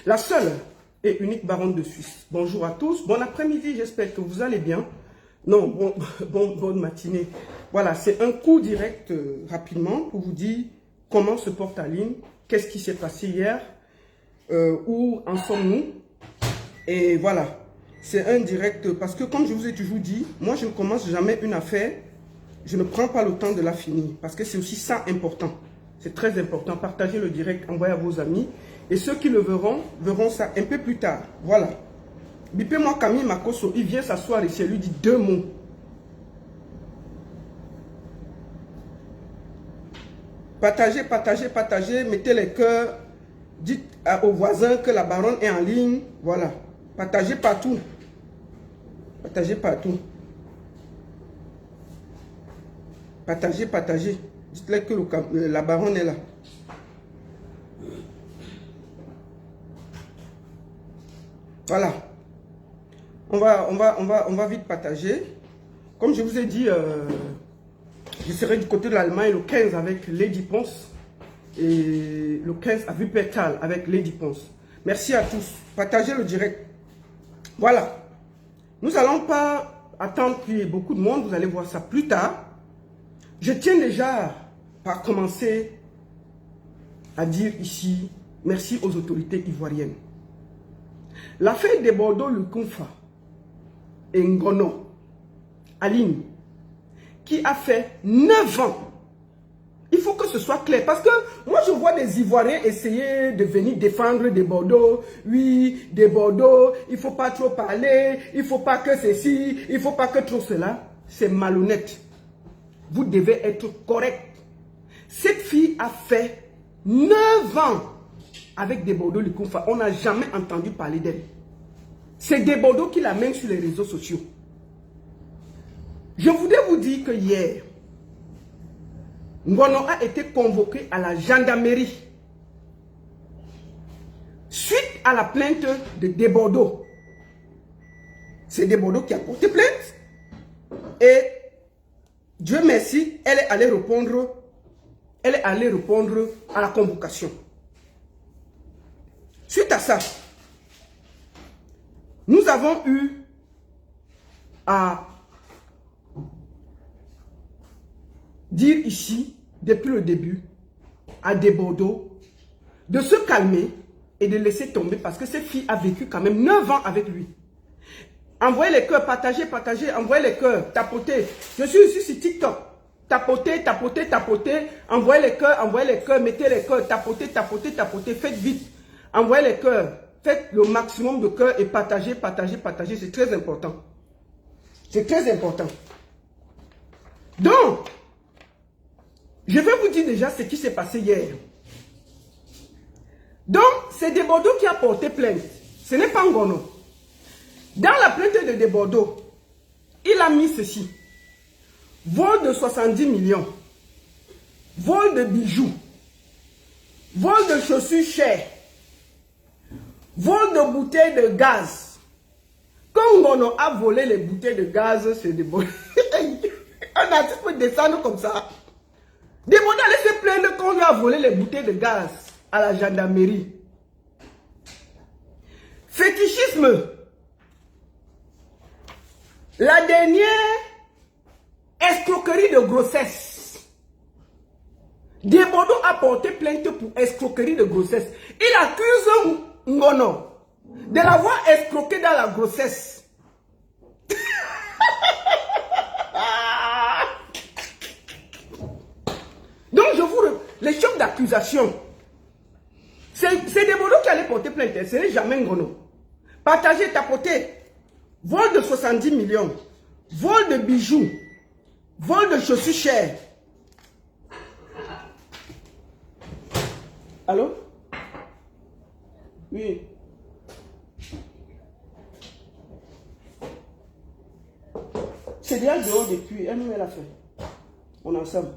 La seule et unique baronne de Suisse. Bonjour à tous, bon après-midi, j'espère que vous allez bien. Non, bonne matinée. Voilà, c'est un coup direct rapidement pour vous dire comment se porte Aline, qu'est-ce qui s'est passé hier, où en sommes-nous. Et voilà, c'est un direct parce que comme je vous ai toujours dit, moi je ne commence jamais une affaire, je ne prends pas le temps de la finir parce que c'est aussi ça important. C'est très important, partagez le direct, envoyez à vos amis. Et ceux qui le verront, verront ça un peu plus tard. Voilà. Bipez-moi Camille Makosso, il vient s'asseoir ici, il lui dit 2 mots. Partagez, partagez, partagez, mettez les cœurs. Dites aux voisins que la baronne est en ligne. Voilà. Partagez partout. Partagez partout. Partagez, partagez. Dites-leur que la baronne est là. Voilà. On va vite partager. Comme je vous ai dit, je serai du côté de l'Allemagne le 15 avec Lady Ponce. Et le 15 à Wuppertal avec Lady Ponce. Merci à tous. Partagez le direct. Voilà. Nous n'allons pas attendre qu'il y ait beaucoup de monde. Vous allez voir ça plus tard. Je tiens déjà par commencer à dire ici merci aux autorités ivoiriennes. L'affaire de Bordeaux-Lukunfa et Ngono, Aline, qui a fait 9 ans. Il faut que ce soit clair. Parce que moi, je vois des Ivoiriens essayer de venir défendre des Bordeaux. Oui, des Bordeaux, il ne faut pas trop parler, il ne faut pas que ceci, il ne faut pas que trop cela. C'est malhonnête. Vous devez être correct. Cette fille a fait 9 ans avec des Bordeaux Lukunfa. On n'a jamais entendu parler d'elle. C'est des Bordeaux qui l'amènent sur les réseaux sociaux. Je voudrais vous dire que hier, Ngono a été convoqué à la gendarmerie suite à la plainte de Desbordeaux. C'est Desbordeaux qui a porté plainte et Dieu merci, elle est allée répondre à la convocation. Suite à ça, nous avons eu à dire ici, depuis le début, à Desbordeaux, de se calmer et de laisser tomber parce que cette fille a vécu quand même 9 ans avec lui. Envoyez les cœurs, partagez, partagez, envoyez les cœurs, tapotez. Je suis ici sur TikTok. Tapotez, tapotez, tapotez. Envoyez les cœurs, mettez les cœurs, tapotez, tapotez, tapotez. Faites vite. Envoyez les cœurs. Faites le maximum de cœurs et partagez, partagez, partagez. C'est très important. C'est très important. Donc, je vais vous dire déjà ce qui s'est passé hier. Donc, c'est Desbordeaux qui a porté plainte. Ce n'est pas Ngono. Dans la plainte de Desbordeaux, il a mis ceci. Vol de 70 millions. Vol de bijoux. Vol de chaussures chères. Vol de bouteilles de gaz. Quand Ngono a volé les bouteilles de gaz, c'est Desbordeaux. Un artiste peut descendre comme ça. Desbordeaux allait se plaindre qu'on lui a volé les bouteilles de gaz à la gendarmerie. Fétichisme. La dernière escroquerie de grossesse. Desbordeaux a porté plainte pour escroquerie de grossesse. Il accuse Ngono de l'avoir escroqué dans la grossesse. Donc je vous... Les chefs d'accusation, c'est Desbordeaux qui allait porter plainte, ce n'est jamais Ngono. Partagez, tapotez. Vol de 70 millions. Vol de bijoux. Vol de chaussures chères. Allô? Oui. C'est déjà dehors depuis. Elle nous l'a fait. On est ensemble.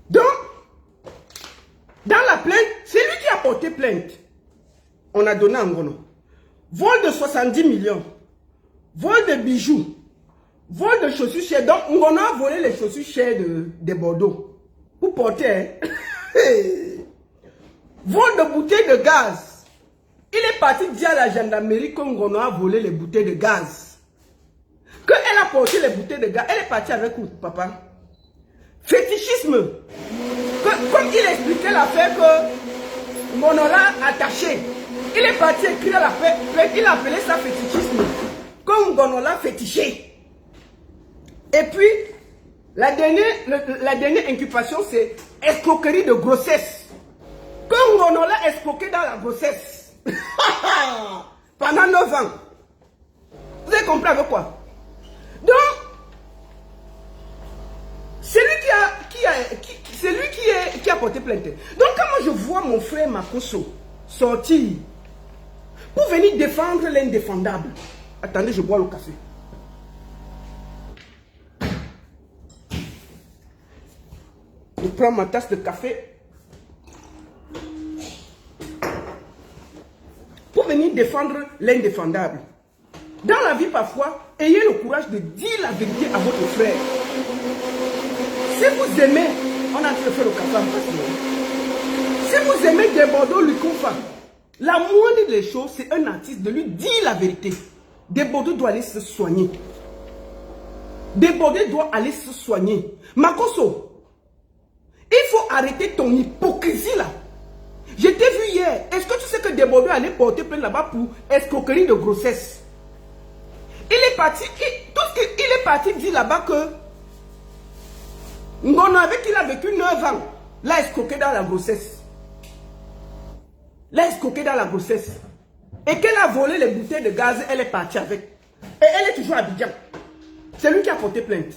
Donc, dans la plainte, c'est lui qui a porté plainte. On a donné à Ngono. Vol de 70 millions. Vol de bijoux. Vol de chaussures chères. Donc, Ngono a volé les chaussures chères de Bordeaux. Pour porter. Hein? Hey. Vol de bouteilles de gaz. Il est parti dire à la gendarmerie que Ngono a volé les bouteilles de gaz. Qu'elle a porté les bouteilles de gaz. Elle est partie avec où, papa? Fétichisme. Comme il expliquait l'affaire que Ngono l'a attaché. Il est parti écrire la paix. Il appelait ça fétichisme. Comme Ngono l'a fétiché. Et puis, la dernière inculpation, c'est escroquerie de grossesse. Comme Ngono l'a escroqué dans la grossesse. Pendant 9 ans. Vous avez compris avec quoi? Donc, c'est lui qui a porté plainte. Donc, quand moi je vois mon frère Makosso sortir pour venir défendre l'indéfendable. Attendez, je bois le café. Je prends ma tasse de café. Pour venir défendre l'indéfendable. Dans la vie, parfois, ayez le courage de dire la vérité à votre frère. Si vous aimez, on a en train de faire le café en face. Si vous aimez Desbordeaux Lukumfa, la moindre des choses, c'est un artiste de lui dire la vérité. Desbordeaux doit aller se soigner. Desbordeaux doit aller se soigner. Makosso, il faut arrêter ton hypocrisie là. Je t'ai vu hier. Est-ce que tu sais que Desbordeaux allait porter plainte là-bas pour escroquerie de grossesse? Il est parti dire là-bas que Ngono, avec qui il a vécu 9 ans, l'a escroqué dans la grossesse. L'a escroqué dans la grossesse. Et qu'elle a volé les bouteilles de gaz, elle est partie avec. Et elle est toujours à Abidjan. C'est lui qui a porté plainte.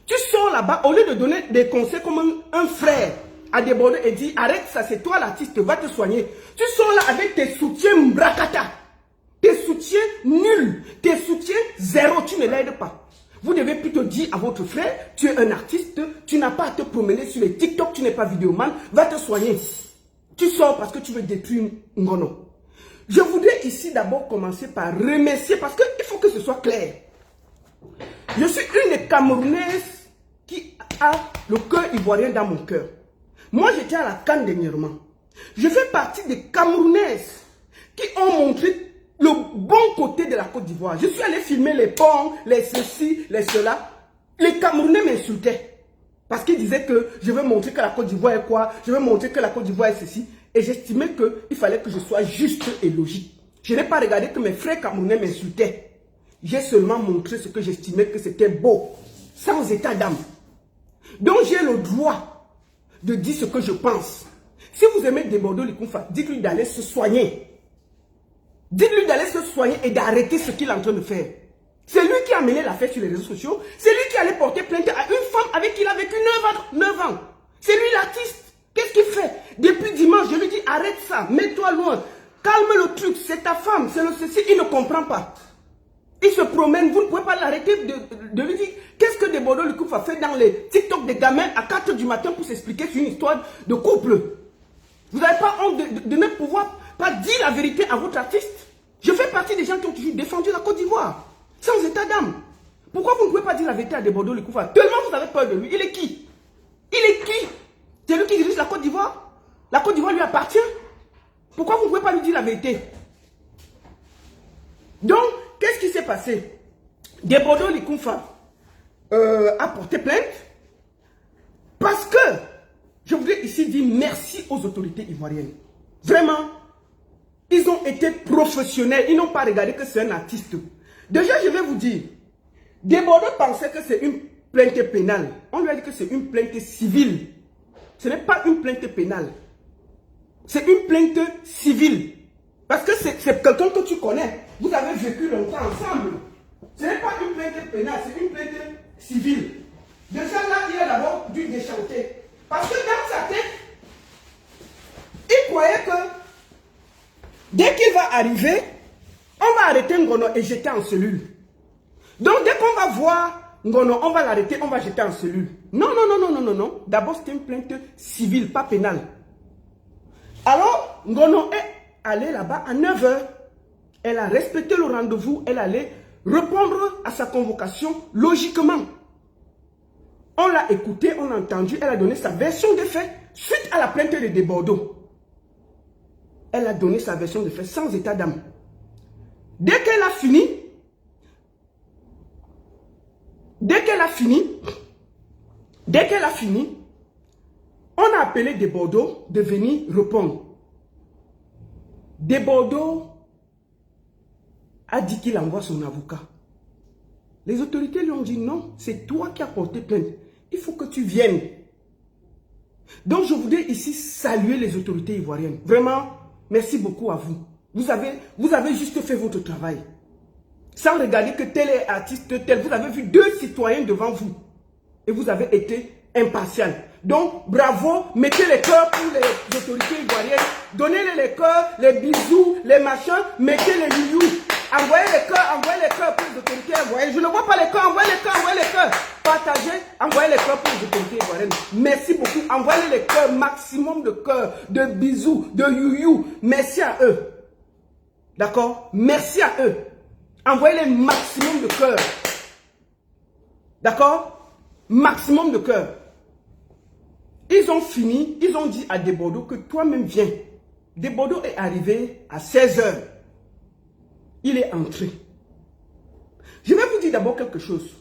Tu sors là-bas, au lieu de donner des conseils comme un frère à Desbordeaux et dit arrête ça, c'est toi l'artiste, va te soigner. Tu sors là avec tes soutiens mbrakata, tes soutiens nuls, tes soutiens zéro, tu ne l'aides pas. Vous devez plutôt dire à votre frère, tu es un artiste, tu n'as pas à te promener sur les TikTok, tu n'es pas vidéoman, va te soigner. Tu sors parce que tu veux détruire Ngono. Je voudrais ici d'abord commencer par remercier, parce qu'il faut que ce soit clair. Je suis une des Camerounaises qui a le cœur ivoirien dans mon cœur. Moi, j'étais à la CAN dernièrement. Je fais partie des Camerounaises qui ont montré le bon côté de la Côte d'Ivoire. Je suis allé filmer les ponts, les ceci, les cela. Les Camerounais m'insultaient. Parce qu'ils disaient que je veux montrer que la Côte d'Ivoire est quoi. Je veux montrer que la Côte d'Ivoire est ceci. Et j'estimais qu'il fallait que je sois juste et logique. Je n'ai pas regardé que mes frères Camerounais m'insultaient. J'ai seulement montré ce que j'estimais que c'était beau. Sans état d'âme. Donc j'ai le droit de dire ce que je pense. Si vous aimez Desbordeaux Lukumfa, dites-lui d'aller se soigner. Dites-lui d'aller se soigner et d'arrêter ce qu'il est en train de faire. C'est lui qui a mené l'affaire sur les réseaux sociaux. C'est lui qui allait porter plainte à une femme avec qui il a vécu 9 ans. C'est lui l'artiste. Qu'est-ce qu'il fait? Depuis dimanche, je lui dis arrête ça, mets-toi loin. Calme le truc, c'est ta femme, c'est le ceci. Il ne comprend pas. Il se promène, vous ne pouvez pas l'arrêter de lui dire qu'est-ce que Desbordeaux Lukumfa fait dans les TikTok des gamins à 4 du matin pour s'expliquer sur une histoire de couple. Vous n'avez pas honte de ne pouvoir pas dire la vérité à votre artiste. Je fais partie des gens qui ont toujours défendu la Côte d'Ivoire, sans état d'âme. Pourquoi vous ne pouvez pas dire la vérité à Desbordeaux Lukumfa? Tellement vous avez peur de lui. Il est qui? Il est qui? C'est lui qui dirige la Côte d'Ivoire? La Côte d'Ivoire lui appartient? Pourquoi vous ne pouvez pas lui dire la vérité? Donc, qu'est-ce qui s'est passé? Desbordeaux Lukumfa a porté plainte parce que je voudrais ici dire merci aux autorités ivoiriennes. Vraiment, ils ont été professionnels. Ils n'ont pas regardé que c'est un artiste. Déjà, je vais vous dire, Desbordeaux pensait que c'est une plainte pénale. On lui a dit que c'est une plainte civile. Ce n'est pas une plainte pénale. C'est une plainte civile. Parce que c'est quelqu'un que tu connais. Vous avez vécu longtemps ensemble. Ce n'est pas une plainte pénale, c'est une plainte civile. Déjà là, il a d'abord dû déchanter. Parce que dans sa tête, il croyait que dès qu'il va arriver, on va arrêter Ngono et jeter en cellule. Donc dès qu'on va voir Ngono, on va l'arrêter, on va jeter en cellule. Non, non, non, non, non, non, non. D'abord, c'était une plainte civile, pas pénale. Alors, Ngono est allé là-bas à 9 h. Elle a respecté le rendez-vous, elle allait répondre à sa convocation logiquement. On l'a écouté, on l'a entendu, elle a donné sa version des faits. Suite à la plainte de Bordeaux. Elle a donné sa version de fait sans état d'âme. Dès qu'elle a fini, on a appelé de Bordeaux de venir répondre. De Bordeaux a dit qu'il envoie son avocat. Les autorités lui ont dit non, c'est toi qui as porté plainte. Il faut que tu viennes. Donc je voudrais ici saluer les autorités ivoiriennes. Vraiment, merci beaucoup à vous. Vous avez juste fait votre travail. Sans regarder que tel est artiste, tel. Vous avez vu 2 citoyens devant vous. Et vous avez été impartial. Donc, bravo. Mettez les cœurs pour les autorités ivoiriennes. Donnez-les les cœurs, les bisous, les machins. Mettez les youyou. Envoyez les cœurs pour les autorités ivoiriennes. Je ne vois pas les cœurs, envoyez les cœurs. Partagez, envoyez les cœurs pour les autorités ivoiriennes. Merci beaucoup. Envoyez les cœurs, maximum de cœurs, de bisous, de youyou. Merci à eux. D'accord? Merci à eux. Envoyez les maximum de cœurs. D'accord? Maximum de cœurs. Ils ont fini, ils ont dit à De Bordeaux que toi-même viens. De Bordeaux est arrivé à 16 h. Il est entré. Je vais vous dire d'abord quelque chose.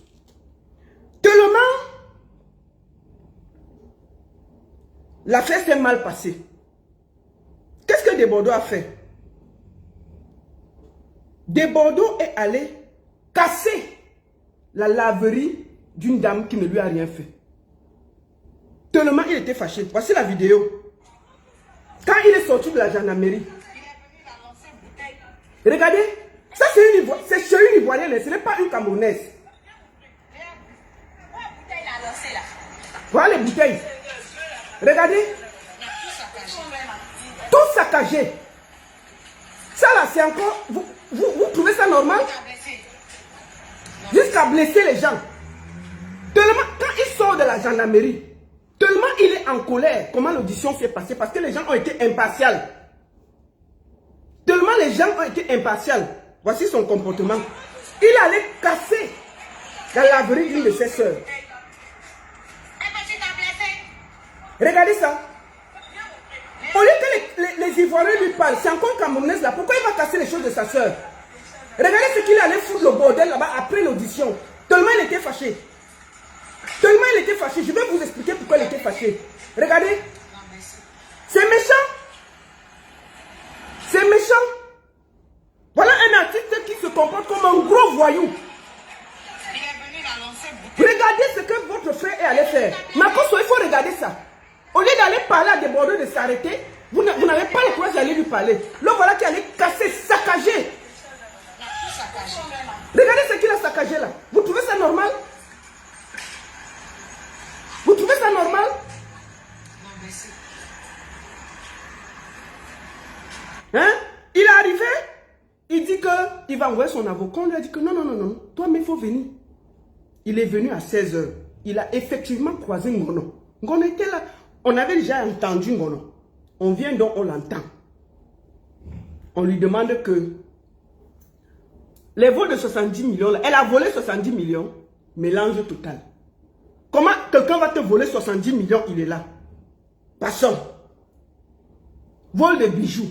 Tellement l'affaire s'est mal passée. Qu'est-ce que De Bordeaux a fait? De Bordeaux est allé casser la laverie d'une dame qui ne lui a rien fait. Tellement il était fâché. Voici la vidéo. Quand il est sorti de la gendarmerie. Regardez. Ça c'est chez une Ivoirienne. Ce n'est pas une Camerounaise. Voilà les bouteilles. Regardez. Tout saccagé. Ça là c'est encore... Vous trouvez ça normal? Jusqu'à blesser les gens. Tellement, quand il sort de la gendarmerie, tellement il est en colère, comment l'audition s'est passée, parce que les gens ont été impartials. Tellement les gens ont été impartials. Voici son comportement. Il allait casser la laverie d'une de ses soeurs. Regardez ça. Au lieu que les Ivoiriens lui parlent, c'est encore Camerounaise là. Pourquoi il va casser les choses de sa soeur? Regardez ce qu'il allait foutre le bordel là-bas après l'audition. Tellement il était fâché. Tellement il était fâché. Je vais vous expliquer pourquoi il était fâché. Regardez. C'est méchant. C'est méchant. Voilà un artiste qui se comporte comme un gros voyou. Regardez ce que votre frère est allé faire. Makosso, il faut regarder ça. Au lieu d'aller parler à De Bordeaux de s'arrêter, vous n'avez pas le courage d'aller lui parler. Là, voilà qui allait casser, saccager. Regardez ce qu'il a saccagé là. Vous trouvez ça normal? Vous trouvez ça normal? Hein? Il est arrivé, il dit qu'il va envoyer son avocat. On lui a dit que non, toi mais il faut venir. Il est venu à 16 h. Il a effectivement croisé Ngono. Ngono était là. On avait déjà entendu Ngono. On vient donc on l'entend. On lui demande que les vols de 70 millions, elle a volé 70 millions, mélange total. Comment quelqu'un va te voler 70 millions, il est là? Passons. Vol de bijoux.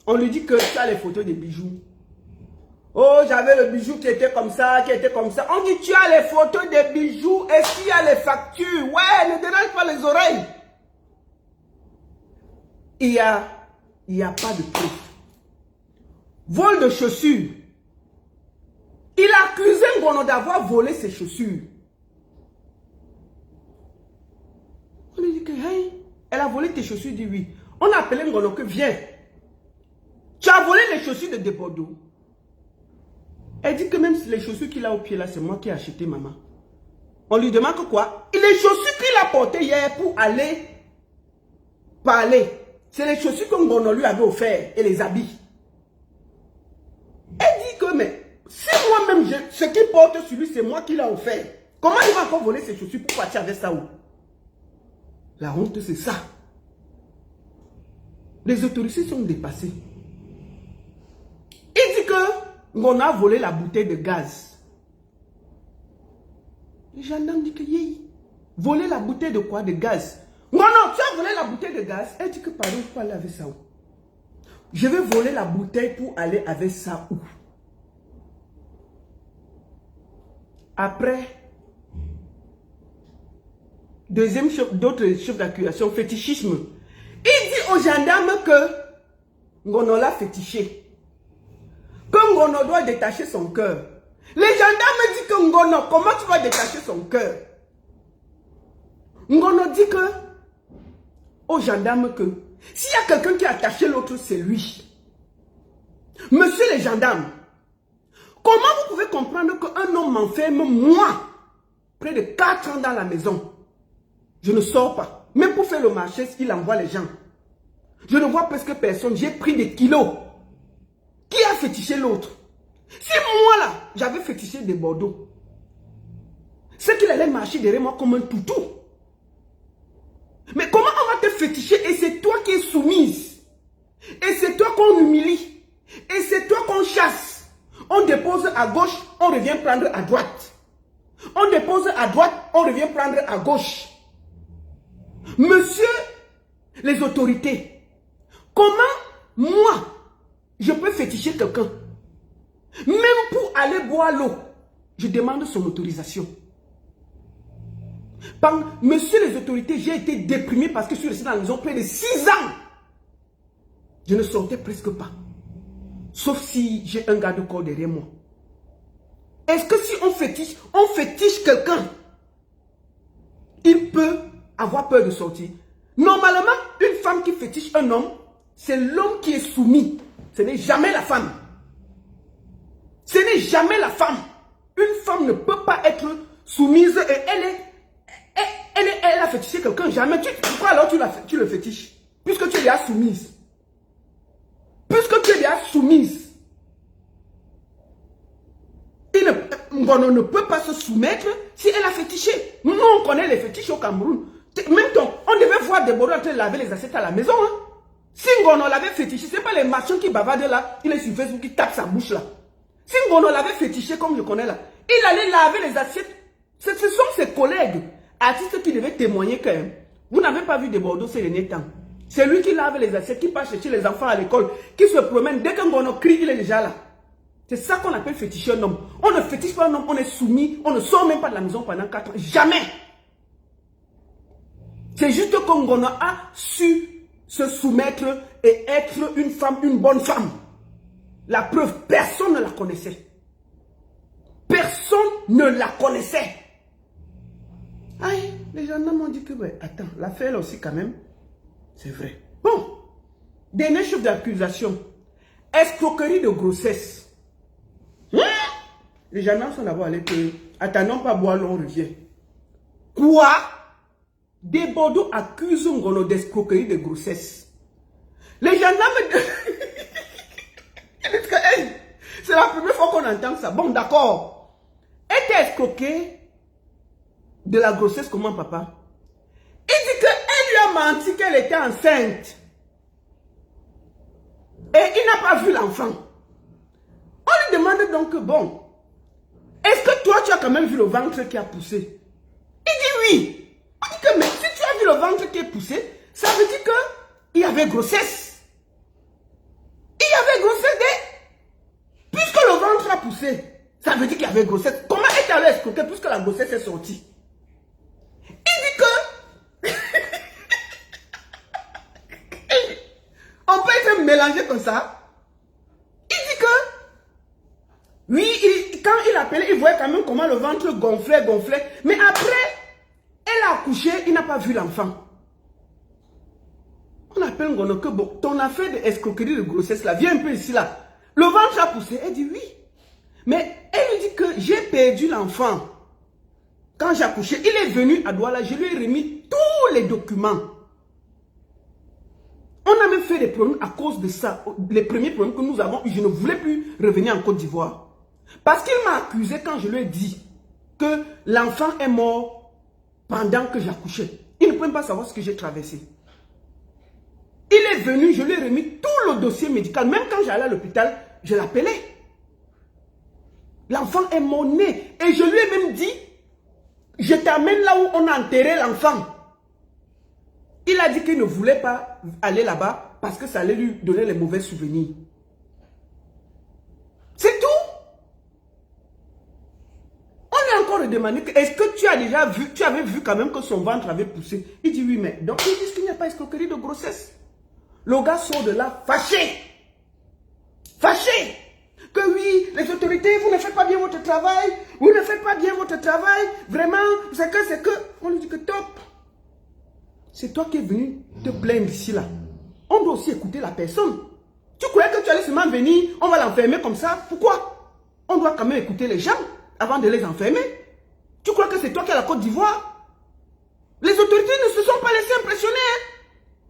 On lui dit que tu as les photos des bijoux. Oh, j'avais le bijou qui était comme ça, qui était comme ça. On dit tu as les photos des bijoux et s'il y a les factures. Ouais, ne dérange pas les oreilles. Il y a pas de preuve. Vol de chaussures. Il a accusé Ngono d'avoir volé ses chaussures. On lui dit que, hey, elle a volé tes chaussures, il dit oui. On a appelé Ngono que viens. Tu as volé les chaussures de Bordeaux. Elle dit que même si les chaussures qu'il a au pied là, c'est moi qui ai acheté, maman. On lui demande que quoi? Les chaussures qu'il a portées hier pour aller parler, c'est les chaussures que Ngono lui avait offert et les habits. Elle dit que, mais si moi-même, ce qu'il porte sur lui, c'est moi qui l'ai offert. Comment il va encore voler ses chaussures pour partir avec ça où? La honte, c'est ça. Les autorités sont dépassées. Il dit que Ngono a volé la bouteille de gaz. Les gendarmes disent que voler la bouteille de quoi? De gaz. Non, non, tu as volé la bouteille de gaz. Elle dit que pardon, pour aller avec ça où? Je vais voler la bouteille pour aller avec ça où? Après, deuxième chef, d'autres chefs d'accusation, fétichisme. Il dit aux gendarmes que Ngono l'a fétiché. Que Ngono doit détacher son cœur. Les gendarmes disent que Ngono, comment tu vas détacher son cœur? Ngono dit que aux gendarmes que s'il y a quelqu'un qui a attaché l'autre, c'est lui. Monsieur les gendarmes, comment vous pouvez comprendre qu'un homme m'enferme, moi, près de 4 ans dans la maison? Je ne sors pas. Même pour faire le marché, il envoie les gens. Je ne vois presque personne. J'ai pris des kilos. Qui a fétiché l'autre? Si moi, là, j'avais fétiché des Bordeaux, c'est qu'il allait marcher derrière moi comme un toutou. Mais comment on va te féticher et c'est toi qui es soumise? Et c'est toi qu'on humilie. Et c'est toi qu'on chasse. On dépose à gauche, on revient prendre à droite. On dépose à droite, on revient prendre à gauche. Monsieur, les autorités, comment moi, je peux féticher quelqu'un? Même pour aller boire l'eau, je demande son autorisation. Monsieur les autorités, j'ai été déprimé parce que je suis resté dans la maison près de 6 ans. Je ne sortais presque pas. Sauf si j'ai un garde-corps derrière moi. Est-ce que si on fétiche quelqu'un, il peut avoir peur de sortir? Normalement, une femme qui fétiche un homme, c'est l'homme qui est soumis. Ce n'est jamais la femme. Ce n'est jamais la femme. Une femme ne peut pas être soumise et elle a fétiché quelqu'un. Jamais. Pourquoi alors tu le fétiches? Puisque tu es déjà soumise. Puisque tu es déjà soumise. On ne peut pas se soumettre si elle a fétiché. Nous, on connaît les fétiches au Cameroun. Même donc, on devait voir des Bordeaux en train de laver les assiettes à la maison. Hein. Si Ngono l'avait fétiché, ce n'est pas les marchands qui bavardent là, il est sur Facebook, qui tape sa bouche là. Si Ngono l'avait fétiché comme je connais là, il allait laver les assiettes. Ce sont ses collègues, artistes qui devaient témoigner quand même. Vous n'avez pas vu des Bordeaux ces derniers temps. C'est lui qui lave les assiettes, qui passe chercher les enfants à l'école, qui se promène. Dès qu'un Ngono crie, il est déjà là. C'est ça qu'on appelle féticher un homme. On ne fétiche pas un homme, on est soumis, on ne sort même pas de la maison pendant 4 ans. Jamais. C'est juste que Ngono a su se soumettre et être une femme, une bonne femme. La preuve, personne ne la connaissait. Personne ne la connaissait. Aïe, les gens m'ont dit que, ouais, attends, l'affaire là aussi quand même, c'est vrai. Bon, dernier chef d'accusation, escroquerie de grossesse. Les gendarmes sont d'abord allés que, attendons pas boire, on revient. Quoi? Des Bordeaux accusent Ngono d'escroquerie de grossesse. Les gendarmes... C'est la première fois qu'on entend ça. Bon, d'accord. Elle était escroquée de la grossesse, comment, papa? Il dit qu'elle lui a menti qu'elle était enceinte. Et il n'a pas vu l'enfant. On lui demande donc, bon, est-ce que toi, tu as quand même vu le ventre qui a poussé? Il dit oui. On dit que, mais si tu as vu le ventre qui est poussé, ça veut dire qu'il y avait grossesse. Il y avait grossesse puisque le ventre a poussé, ça veut dire qu'il y avait grossesse. Comment est-elle allée escroquer puisque la grossesse est sortie? Il dit que on peut être mélangé comme ça. Il dit que oui, quand il appelait, il voyait quand même comment le ventre gonflait. Mais après, elle a accouché, il n'a pas vu l'enfant. On appelle Ngono que bon, ton affaire d'escroquerie de grossesse là, viens un peu ici là. Le ventre a poussé. Elle dit oui. Mais elle lui dit que j'ai perdu l'enfant. Quand j'ai accouché, il est venu à Douala, je lui ai remis tous les documents. On a même fait des problèmes à cause de ça. Les premiers problèmes que nous avons eu, je ne voulais plus revenir en Côte d'Ivoire. Parce qu'il m'a accusé quand je lui ai dit que l'enfant est mort pendant que j'accouchais. Il ne peut même pas savoir ce que j'ai traversé. Il est venu, je lui ai remis tout le dossier médical. Même quand j'allais à l'hôpital, je l'appelais. L'enfant est mort né. Et je lui ai même dit, je t'amène là où on a enterré l'enfant. Il a dit qu'il ne voulait pas aller là-bas parce que ça allait lui donner les mauvais souvenirs. C'est tout. On est encore demandé, est-ce que tu as déjà vu, tu avais vu quand même que son ventre avait poussé? Il dit oui, mais donc ils disent qu'il n'y a pas escroquerie de grossesse. Le gars sort de là fâché. Fâché. Que oui, les autorités, vous ne faites pas bien votre travail. Vous ne faites pas bien votre travail. Vraiment, c'est que. On lui dit que top. C'est toi qui es venu te plaindre ici là. On doit aussi écouter la personne. Tu croyais que tu allais seulement venir, on va l'enfermer comme ça? Pourquoi? On doit quand même écouter les gens avant de les enfermer. Tu crois que c'est toi qui as la Côte d'Ivoire? Les autorités ne se sont pas laissées impressionner.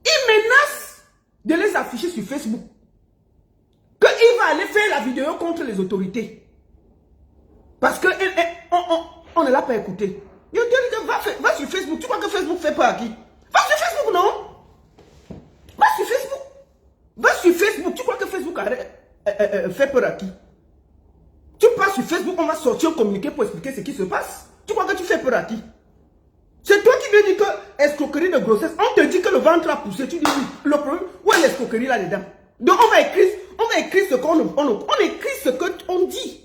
Ils menacent de les afficher sur Facebook. Qu'il va aller faire la vidéo contre les autorités. Parce que on ne l'a pas écouté. Il dit que va sur Facebook. Tu crois que Facebook fait peur à qui? Va sur Facebook, non? Va sur Facebook. Va sur Facebook. Tu crois que Facebook fait peur à qui? Tu passes sur Facebook, on va sortir un communiqué pour expliquer ce qui se passe. Tu crois que tu fais peur à qui? C'est toi qui viens dire que escroquerie de grossesse. On te dit que le ventre a poussé. Tu dis oui. Le problème, où est l'escroquerie là-dedans? Donc on va écrire ce qu'on on écrit ce qu'on dit.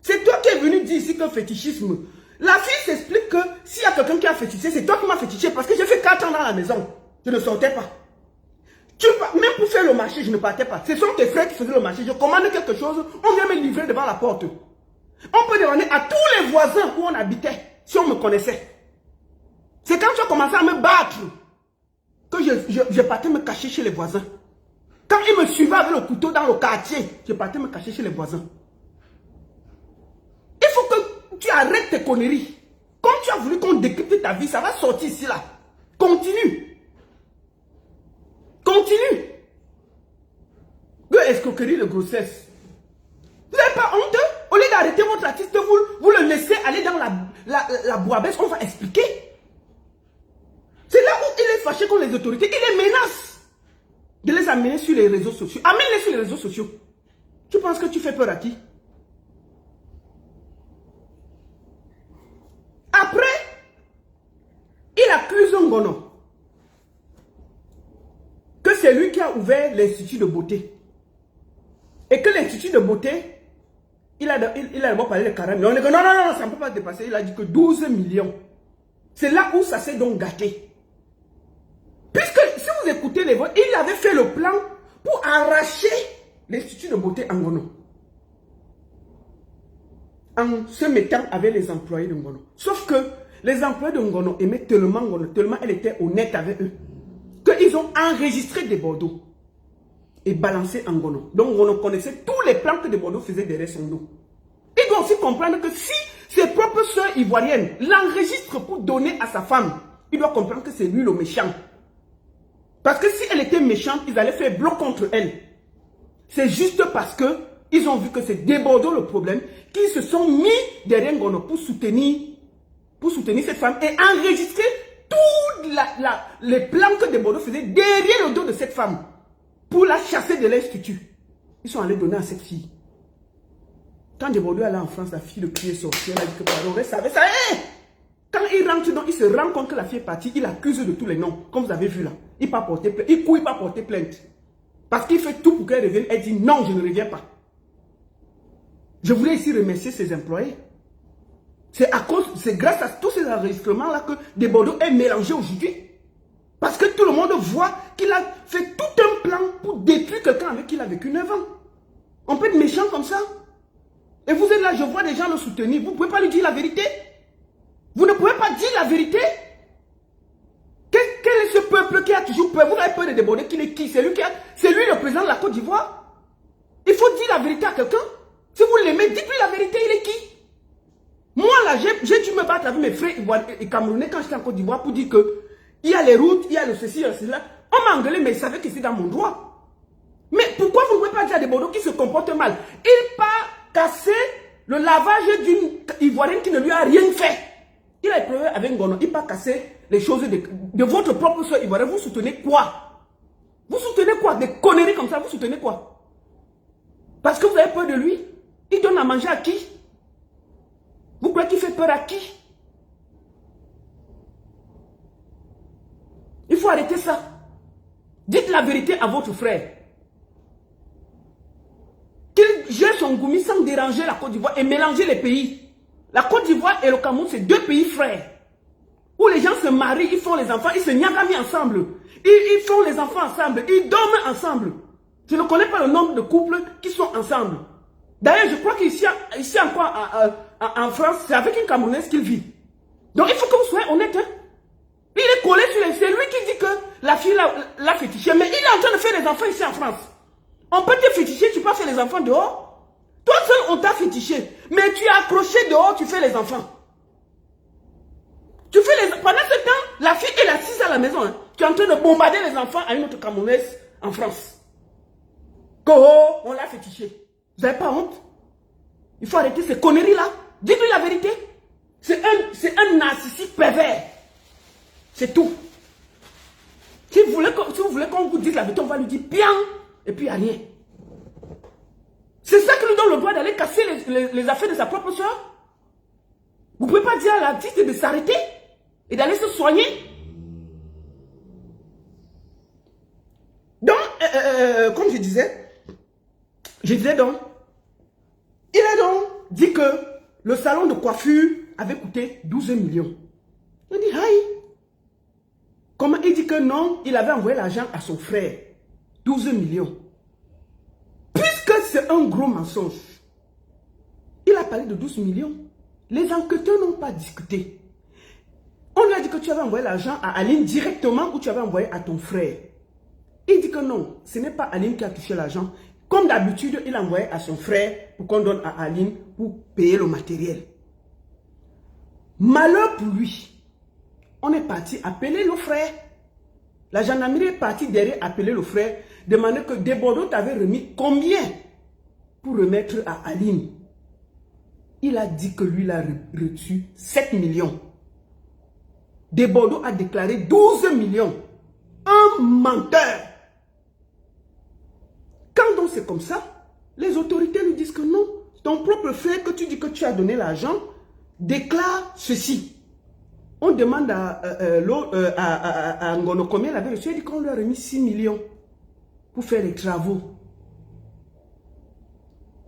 C'est toi qui es venu dire ici que fétichisme. La fille s'explique que s'il y a quelqu'un qui a fétiché, c'est toi qui m'as fétiché parce que j'ai fait 4 ans dans la maison. Je ne sortais pas. Même pour faire le marché, je ne partais pas. Ce sont tes frères qui faisaient le marché. Je commande quelque chose, on vient me livrer devant la porte. On peut demander à tous les voisins où on habitait, si on me connaissait. C'est quand tu as commencé à me battre que je partais me cacher chez les voisins. Quand ils me suivaient avec le couteau dans le quartier, je partais me cacher chez les voisins. Il faut que tu arrêtes tes conneries. Comme tu as voulu qu'on décrypte ta vie, ça va sortir ici là. Continue. Continue. De escroquerie de grossesse. Vous n'avez pas honte? Au lieu d'arrêter votre artiste, vous le laissez aller dans la boîte, on va expliquer. C'est là où il est fâché contre les autorités. Il les menace de les amener sur les réseaux sociaux. Amène-les sur les réseaux sociaux. Tu penses que tu fais peur à qui? Après, il accuse Ngono que c'est lui qui a ouvert l'institut de beauté. Et que l'institut de beauté, il a d'abord parlé de 40 millions. On dit que non, ça ne peut pas dépasser. Il a dit que 12 millions. C'est là où ça s'est donc gâté. Puisque si vous écoutez les voix, il avait fait le plan pour arracher l'institut de beauté en Ngono. En se mettant avec les employés de Ngono. Sauf que les employés de Ngono aimaient tellement Ngono, tellement elle était honnête avec eux, qu'ils ont enregistré des Bordeaux et balancé en Ngono. Donc Ngono connaissait tous les plans que des Bordeaux faisaient derrière son dos. Il doit aussi comprendre que si ses propres soeurs ivoiriennes l'enregistrent pour donner à sa femme, il doit comprendre que c'est lui le méchant. Parce que si elle était méchante, ils allaient faire bloc contre elle. C'est juste parce que ils ont vu que c'est des Bordeaux le problème, qu'ils se sont mis derrière Ngono pour soutenir cette femme et enregistrer tous les plans que des Bordeaux faisaient derrière le dos de cette femme pour la chasser de l'institut. Ils sont allés donner à cette fille. Quand des Bordeaux allaient en France, la fille, le cri est sorti, elle a dit que pardon, elle savait ça. Quand il rentre dedans, il se rend compte que la fille est partie, il accuse de tous les noms, comme vous avez vu là. Il part porter plainte, il court, il part porter plainte. Parce qu'il fait tout pour qu'elle revienne, elle dit non, je ne reviens pas. Je voulais ici remercier ses employés. C'est grâce à tous ces enregistrements-là que des Bordeaux est mélangé aujourd'hui. Parce que tout le monde voit qu'il a fait tout un plan pour détruire quelqu'un avec qui il a vécu 9 ans. On peut être méchant comme ça. Et vous êtes là, je vois des gens le soutenir. Vous ne pouvez pas lui dire la vérité. Vous ne pouvez pas dire la vérité. Quel est ce peuple qui a toujours peur? Vous avez peur de déborder qu'il est qui? C'est lui le président de la Côte d'Ivoire. Il faut dire la vérité à quelqu'un. Si vous l'aimez, dites-lui la vérité, il est qui? Moi là, j'ai dû me battre avec mes frères et camerounais quand j'étais en Côte d'Ivoire pour dire que il y a les routes, il y a le ceci, il y a cela. On m'a engueulé, mais il savait que c'est dans mon droit. Mais pourquoi vous ne pouvez pas dire à des Bordeaux qui se comportent mal? Il part casser le lavage d'une Ivoirienne qui ne lui a rien fait. Il a éprouvé avec Ngono, il part casser les choses de votre propre soeur ivoirienne. Vous soutenez quoi? Vous soutenez quoi? Des conneries comme ça, vous soutenez quoi? Parce que vous avez peur de lui? Il donne à manger à qui? Vous croyez qu'il fait peur à qui? Il faut arrêter ça. Dites la vérité à votre frère. Qu'il gère son goumi sans déranger la Côte d'Ivoire et mélanger les pays. La Côte d'Ivoire et le Cameroun, c'est deux pays frères. Où les gens se marient, ils font les enfants, ils se nyagament ensemble. Ils font les enfants ensemble, ils dorment ensemble. Je ne connais pas le nombre de couples qui sont ensemble. D'ailleurs, je crois qu'ici encore en France, c'est avec une Camerounaise qu'il vit. Donc il faut que vous soyez honnête. Hein? Il est collé sur les... C'est lui qui dit que la fille l'a fétiché. Mais il est en train de faire les enfants ici en France. On peut te féticher, tu peux faire les enfants dehors. Toi seul, on t'a fétiché. Mais tu es accroché dehors, tu fais les enfants. Tu fais les... Pendant ce temps, la fille est assise à la maison. Hein. Tu es en train de bombarder les enfants à une autre Camerounaise en France. Que oh, on l'a fétiché. Vous n'avez pas honte? Il faut arrêter ces conneries-là. Dites-lui la vérité. C'est un narcissique pervers. C'est tout. Si vous voulez qu'on vous dise la vérité, on va lui dire bien. Et puis il n'y a rien. C'est ça qui lui donne le droit d'aller casser les affaires de sa propre soeur. Vous ne pouvez pas dire à l'artiste de s'arrêter et d'aller se soigner. Donc, comme je disais donc, il a donc dit que le salon de coiffure avait coûté 12 millions. Il dit, aïe. Comment il dit que non, il avait envoyé l'argent à son frère. 12 millions. Puisque c'est un gros mensonge, il a parlé de 12 millions. Les enquêteurs n'ont pas discuté. On lui a dit que tu avais envoyé l'argent à Aline directement ou tu avais envoyé à ton frère. Il dit que non, ce n'est pas Aline qui a touché l'argent. Comme d'habitude, il a envoyé à son frère pour qu'on donne à Aline pour payer le matériel. Malheur pour lui. On est parti appeler le frère. La gendarmerie est partie derrière appeler le frère, demander que Desbordeaux t'avait remis combien pour remettre à Aline. Il a dit que lui, il a reçu 7 millions. Desbordeaux a déclaré 12 millions. Un menteur. Quand donc c'est comme ça, les autorités lui disent que non, ton propre frère que tu dis que tu as donné l'argent, déclare ceci. On demande à Ngono combien il avait reçu. Il dit qu'on lui a remis 6 millions pour faire les travaux.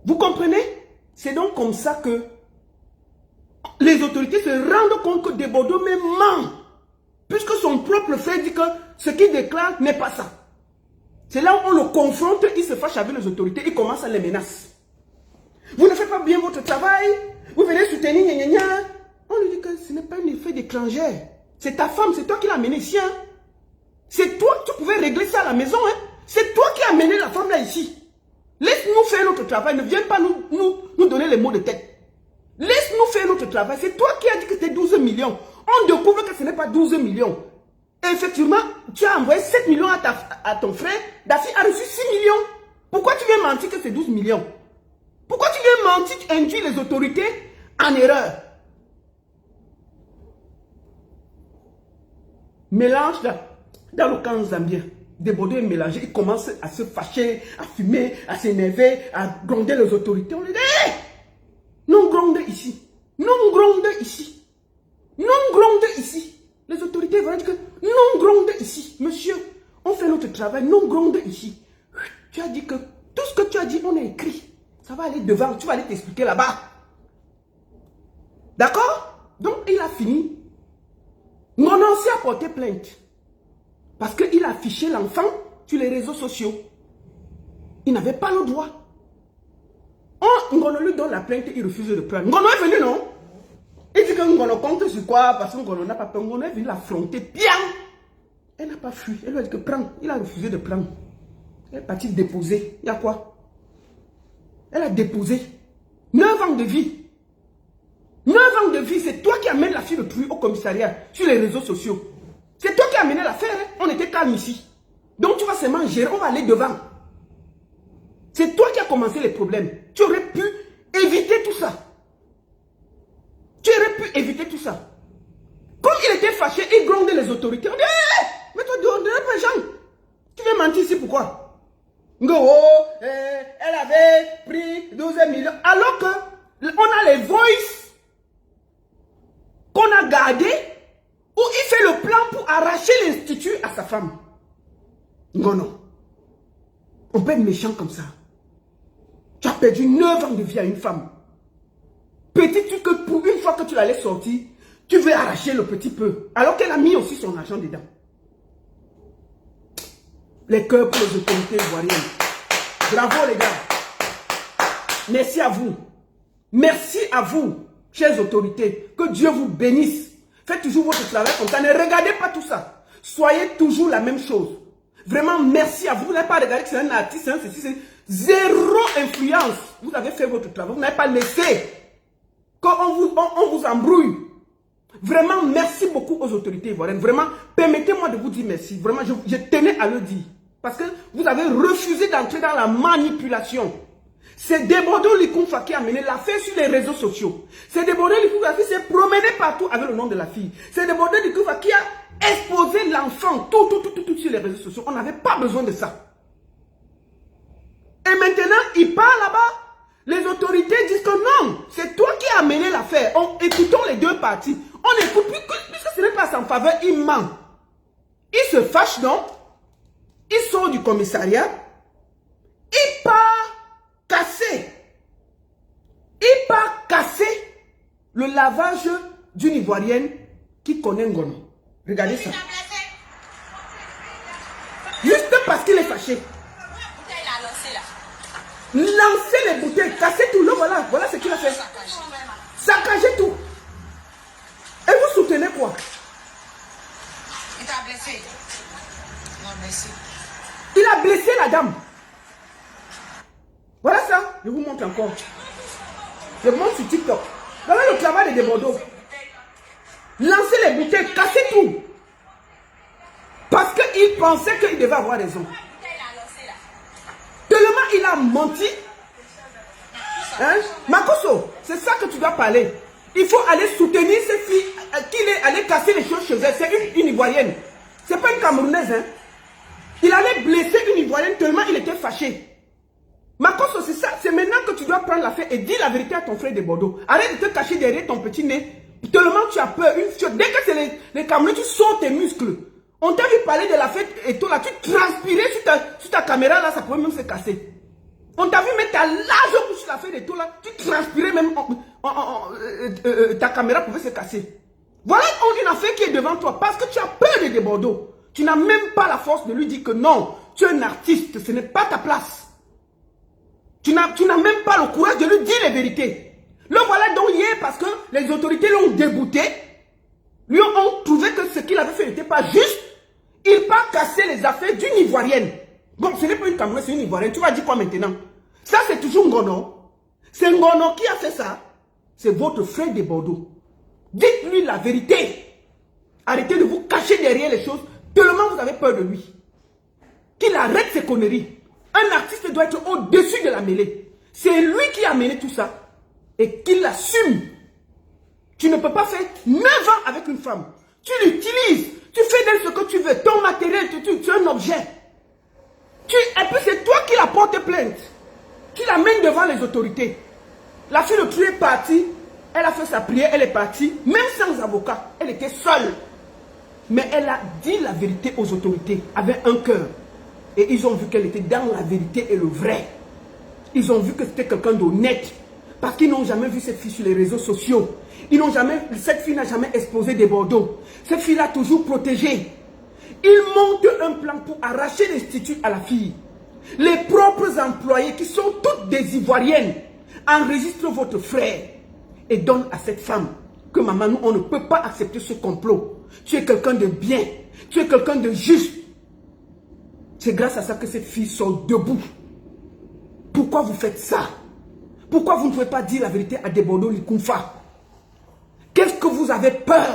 Vous comprenez? C'est donc comme ça que les autorités se rendent compte que Desbordeaux même ment. Puisque son propre frère dit que ce qu'il déclare n'est pas ça. C'est là où on le confronte, il se fâche avec les autorités, il commence à les menacer. Vous ne faites pas bien votre travail, vous venez soutenir, gna gna gna. On lui dit que ce n'est pas un effet d'étrangère. C'est ta femme, c'est toi qui l'as amené ici. Hein. C'est toi, tu pouvais régler ça à la maison. Hein. C'est toi qui as amené la femme là ici. Laisse-nous faire notre travail, ne viens pas nous donner les mots de tête. Laisse-nous faire notre travail. C'est toi qui as dit que c'était 12 millions. On découvre que ce n'est pas 12 millions. Et effectivement, tu as envoyé 7 millions à ton frère. Dafi a reçu 6 millions. Pourquoi tu viens mentir que c'est 12 millions? Pourquoi tu viens mentir, tu induis les autorités en erreur? Mélange dans le camp zambien. Desbordeaux est mélangé. Il commence à se fâcher, à fumer, à s'énerver, à gronder les autorités. On lui dit, hey, non gronde ici. Non gronde ici. Non gronde ici. Les autorités vont dire que non gronde ici. Monsieur, on fait notre travail. Non gronde ici. Tu as dit que tout ce que tu as dit, on a écrit. Ça va aller devant. Tu vas aller t'expliquer là-bas. D'accord? Donc, il a fini. Ngono aussi a porté plainte. Parce qu'il a affiché l'enfant sur les réseaux sociaux. Il n'avait pas le droit. Ngono lui donne la plainte, il refuse de prendre. Ngono est venu, non? Il dit que Ngono compte sur quoi? Parce que Ngono n'a pas peur. Ngono est venu l'affronter bien. Elle n'a pas fui. Elle lui a dit que prends. Il a refusé de prendre. Elle est partie déposer. Il y a quoi? Elle a déposé 9 ans de vie. 9 ans de vie, c'est toi qui amènes la fille de Trouille au commissariat sur les réseaux sociaux. C'est toi qui as amené l'affaire. Hein? On était calme ici. Donc tu vas seulement gérer, on va aller devant. C'est toi qui as commencé les problèmes. Tu aurais pu éviter tout ça. Tu aurais pu éviter tout ça. Comme il était fâché, il grondait les autorités. On dit, hey, mets-toi dehors, pas Jean. Tu veux mentir ici, pourquoi? Elle avait pris 12 millions. Alors que on a les voices qu'on a gardées où il fait le plan pour arracher l'institut à sa femme. Non, non. On peut être méchant comme ça. Tu as perdu 9 ans de vie à une femme. Petit truc que pour une fois que tu la laisses sortir, tu veux arracher le petit peu. Alors qu'elle a mis aussi son argent dedans. Les cœurs pour les autorités ivoiriennes. Bravo les gars. Merci à vous. Merci à vous, chères autorités. Que Dieu vous bénisse. Faites toujours votre travail comme ça. Ne regardez pas tout ça. Soyez toujours la même chose. Vraiment, merci à vous. Vous n'avez pas regardé que c'est un artiste, hein, c'est zéro influence. Vous avez fait votre travail. Vous n'avez pas laissé qu'on vous embrouille. Vraiment, merci beaucoup aux autorités ivoiriennes. Vraiment, permettez-moi de vous dire merci. Vraiment, je tenais à le dire. Parce que vous avez refusé d'entrer dans la manipulation. C'est Debodo Likunfa qui a mené l'affaire sur les réseaux sociaux. C'est Debodo Likunfa qui s'est promené partout avec le nom de la fille. C'est Debodo Likunfa qui a exposé l'enfant tout sur les réseaux sociaux. On n'avait pas besoin de ça. Et maintenant, il part là-bas. Les autorités disent que non, c'est toi qui as mené l'affaire. Écoutons les deux parties. On écoute, puisque ce n'est pas en faveur, il ment. Il se fâche, non? Il sort du commissariat. Il part casser. Il part casser le lavage d'une Ivoirienne qui connaît Ngono. Regardez ça. Juste parce qu'il est fâché. Lancer les bouteilles, casser tout. Là, voilà ce qu'il a fait. Saccager tout. Et vous soutenez quoi? Il t'a blessé. Non, blessé. Il a blessé la dame. Voilà ça. Je vous montre encore. Je vous montre sur TikTok. Voilà le travail de Bordeaux. Lancer les bouteilles, casser tout. Parce qu'il pensait qu'il devait avoir raison. Tellement il a menti. Hein? Makoso, c'est ça que tu dois parler. Il faut aller soutenir cette fille qu'il est allé casser les choses chez elle. C'est une Ivoirienne. C'est pas une Camerounaise. Hein? Il allait blesser une Ivoirienne tellement il était fâché. Makoso, c'est ça. C'est maintenant que tu dois prendre l'affaire et dire la vérité à ton frère de Bordeaux. Arrête de te cacher derrière ton petit nez. Tellement tu as peur. Dès que c'est les Camerounais, tu sors tes muscles. On t'a vu parler de la fête et toi là, tu transpirais sur ta caméra là, ça pouvait même se casser. On t'a vu mettre ta large couche sur la fête et toi là, tu transpirais même, ta caméra pouvait se casser. Voilà une affaire qui est devant toi parce que tu as peur de Bordeaux. Tu n'as même pas la force de lui dire que non, tu es un artiste, ce n'est pas ta place. Tu n'as même pas le courage de lui dire les vérités. Le voilà donc hier parce que les autorités l'ont débouté, lui ont trouvé que ce qu'il avait fait n'était pas juste. Il part casser les affaires d'une Ivoirienne. Bon, ce n'est pas une Camerounaise, c'est une Ivoirienne. Tu vas dire quoi maintenant? Ça, c'est toujours Ngono. C'est Ngono qui a fait ça. C'est votre frère de Bordeaux. Dites-lui la vérité. Arrêtez de vous cacher derrière les choses. Tellement vous avez peur de lui. Qu'il arrête ses conneries. Un artiste doit être au-dessus de la mêlée. C'est lui qui a mené tout ça. Et qu'il l'assume. Tu ne peux pas faire 9 ans avec une femme. Tu l'utilises. Tu fais d'elle ce que tu veux. Ton matériel, tu es un objet. Et puis c'est toi qui la portes plainte. Tu l'amènes devant les autorités. La fille de Dieu est partie. Elle a fait sa prière, elle est partie. Même sans avocat. Elle était seule. Mais elle a dit la vérité aux autorités. Avec un cœur. Et ils ont vu qu'elle était dans la vérité et le vrai. Ils ont vu que c'était quelqu'un d'honnête. Parce qu'ils n'ont jamais vu cette fille sur les réseaux sociaux. Cette fille n'a jamais exposé des Bordeaux. Cette fille l'a toujours protégée. Ils montent un plan pour arracher l'institut à la fille. Les propres employés qui sont toutes des Ivoiriennes enregistrent votre frère et donnent à cette femme que maman, nous, on ne peut pas accepter ce complot. Tu es quelqu'un de bien. Tu es quelqu'un de juste. C'est grâce à ça que cette fille sort debout. Pourquoi vous faites ça? Pourquoi vous ne pouvez pas dire la vérité à Debodo Likunfa? Qu'est-ce que vous avez peur?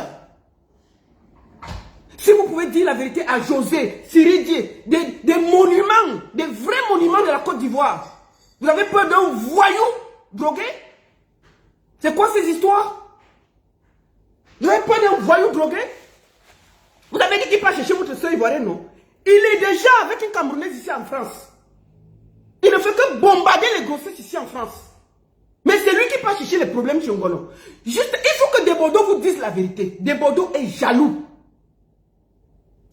Si vous pouvez dire la vérité à José, Siridie, des monuments, des vrais monuments de la Côte d'Ivoire, vous avez peur d'un voyou drogué? C'est quoi ces histoires? Vous avez peur d'un voyou drogué? Vous avez dit qu'il part chercher votre soeur ivoirienne, non? Il est déjà avec une Camerounaise ici en France. Il ne fait que bombarder les grossesses ici en France. Mais c'est lui qui part chercher les problèmes chez Ngolo. Juste, il faut que Debodo vous dise la vérité. Debodo est jaloux.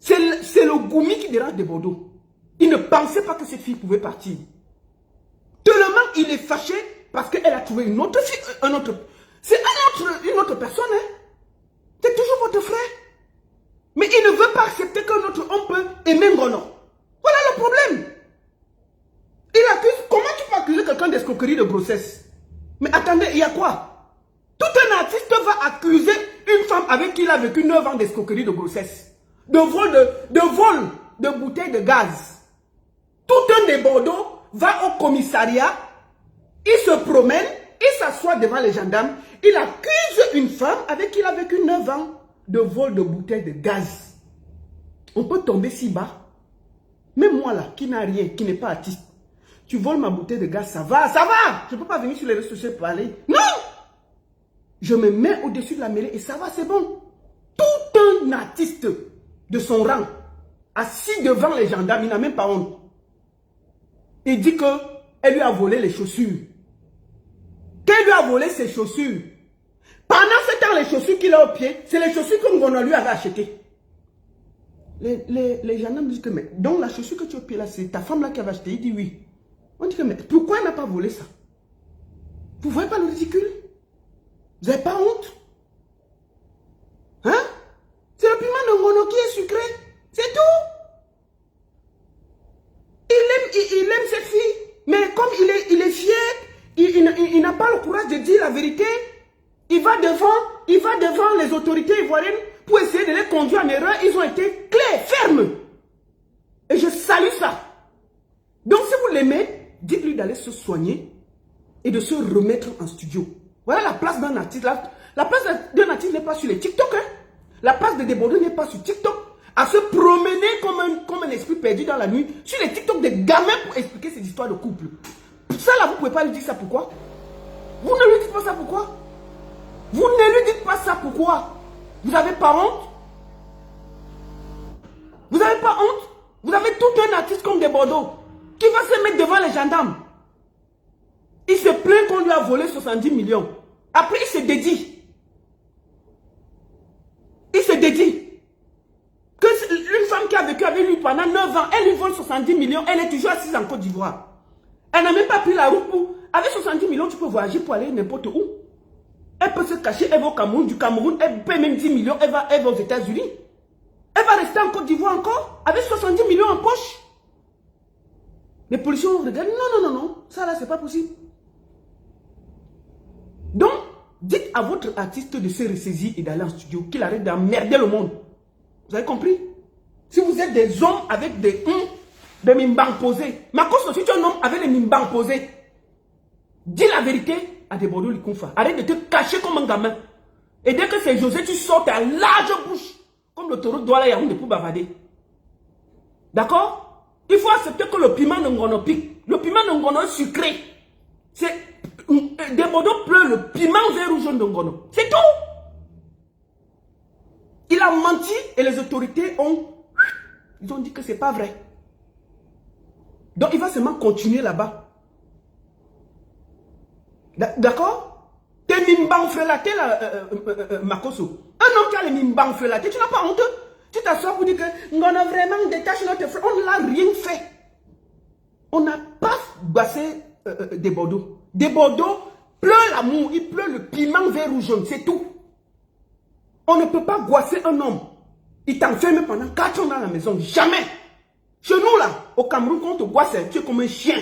C'est le Goumi qui dérange des Bordeaux. Il ne pensait pas que cette fille pouvait partir. Tellement il est fâché parce qu'elle a trouvé une autre fille, c'est une autre personne. Hein? C'est toujours votre frère. Mais il ne veut pas accepter qu'un autre homme peut aimer Ngono. Voilà le problème. Il accuse, comment tu peux accuser quelqu'un d'escroquerie de grossesse? Mais attendez, il y a quoi? Tout un artiste va accuser une femme avec qui il a vécu 9 ans d'escroquerie de grossesse. De vol de bouteilles de gaz. Tout un des Bordeaux va au commissariat, il se promène, il s'assoit devant les gendarmes, il accuse une femme avec qui il a vécu 9 ans de vol de bouteilles de gaz. On peut tomber si bas. Même moi là, qui n'a rien, qui n'est pas artiste, tu voles ma bouteille de gaz, ça va, ça va. Je ne peux pas venir sur les réseaux sociaux parler. Non! Je me mets au-dessus de la mêlée et ça va, c'est bon. Tout un artiste de son rang, assis devant les gendarmes, il n'a même pas honte. Il dit qu'elle lui a volé les chaussures. Qu'elle lui a volé ses chaussures. Pendant ce temps, les chaussures qu'il a au pied, c'est les chaussures que Ngono lui avait achetées. Les gendarmes disent que, mais donc la chaussure que tu as au pied là, c'est ta femme là qui avait acheté. Il dit oui. On dit que, mais pourquoi elle n'a pas volé ça? Vous voyez pas le ridicule? Vous n'avez pas honte? Hein? C'est le piment de Ngono qui est sucré. C'est tout. Il aime cette fille. Mais comme il est fier, il n'a pas le courage de dire la vérité. Il va devant les autorités ivoiriennes pour essayer de les conduire en erreur. Ils ont été clairs, fermes. Et je salue ça. Donc si vous l'aimez, dites-lui d'aller se soigner et de se remettre en studio. Voilà la place d'un artiste. La place d'un artiste n'est pas sur les TikTok. Hein. La place de Desbordeaux n'est pas sur TikTok. À se promener comme un esprit perdu dans la nuit sur les TikTok des gamins pour expliquer ces histoires de couple. Ça là, vous ne pouvez pas lui dire ça pourquoi? Vous ne lui dites pas ça pourquoi? Vous ne lui dites pas ça pourquoi? Vous n'avez pas honte? Vous n'avez pas honte? Vous avez tout un artiste comme Desbordeaux qui va se mettre devant les gendarmes. Il se plaint qu'on lui a volé 70 millions. Après, il se dédie. Il se dédie. Que une femme qui a vécu avec lui pendant 9 ans, elle lui vole 70 millions, elle est toujours assise en Côte d'Ivoire. Elle n'a même pas pris la route pour... Avec 70 millions, tu peux voyager pour aller n'importe où. Elle peut se cacher, elle va au Cameroun. Du Cameroun, elle paie même 10 millions, elle va aux États-Unis. Elle va rester en Côte d'Ivoire encore, avec 70 millions en poche. Les policiers vont regarder. Non. Ça là, c'est pas possible. Donc, dites à votre artiste de se ressaisir et d'aller en studio, qu'il arrête d'emmerder le monde. Vous avez compris? Si vous êtes des hommes avec des mimbang posés, Makos, si tu es un homme avec des mimbang posés, dis la vérité à Desbordeaux Likonfa. Arrête de te cacher comme un gamin. Et dès que c'est José, tu sors ta large bouche, comme le taureau de Douala Yaoundé pour bavarder. D'accord? Il faut accepter que le piment de Ngono pique. Le piment de Ngono est sucré. C'est... Desbordeaux pleure le piment vert ou jaune de Ngono. C'est tout. Il a menti et les autorités ont dit que c'est pas vrai. Donc il va seulement continuer là-bas. D'accord? T'es mimbang frelaté là, Makoso. Un homme qui a les mimbang frelaté, tu n'as pas honte? Tu t'assois pour dire que Ngono vraiment détache notre frère. On n'a rien fait. On n'a pas bassé Desbordeaux. Desbordeaux pleure l'amour, il pleure le piment vert ou jaune, c'est tout. On ne peut pas goisser un homme. Il t'enferme pendant 4 ans dans la maison. Jamais. Chez nous là, au Cameroun, quand on te goisse, tu es comme un chien.